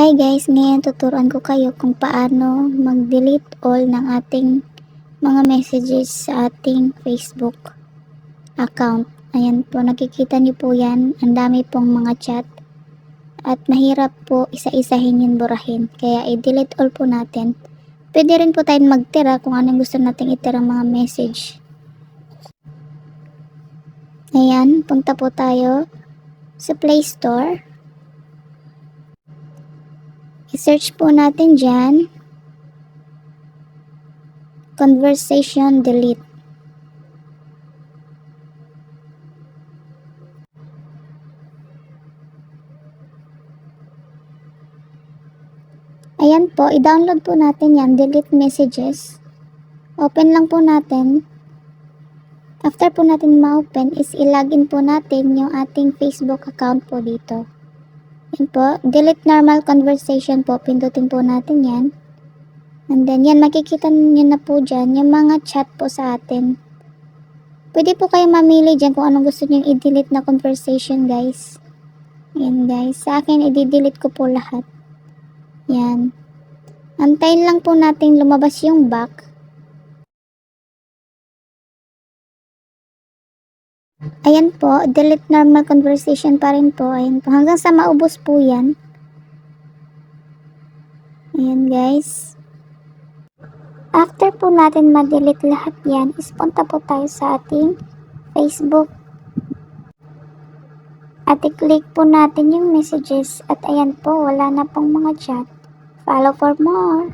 Hi guys, ngayon tuturuan ko kayo kung paano mag-delete all ng ating mga messages sa ating Facebook account. Ayan po, nakikita niyo po yan. Ang dami pong mga chat at mahirap po isa-isahin yun burahin. Kaya i-delete all po natin. Pwede rin po tayong magtira kung anong gusto nating itira mga message. Ayan, punta po tayo sa Play Store. I-search po natin dyan, conversation delete. Ayan po, i-download po natin yan, delete messages. Open lang po natin. After po natin ma-open is i-login po natin yung ating Facebook account po dito. Yan po, delete normal conversation po, pindutin po natin yan. And then yan, makikita nyo na po dyan yung mga chat po sa atin. Pwede po kayo mamili dyan kung anong gusto nyo i-delete na conversation guys. Yan guys, sa akin i-delete ko po lahat. Yan. Antayin lang po natin lumabas yung back. Ayan po, delete normal conversation pa rin po. Ayan po, hanggang sa maubos po yan. Ayan guys. After po natin ma-delete lahat yan, is punta po tayo sa ating Facebook. At i-click po natin yung messages. At ayan po, wala na pong mga chat. Follow for more.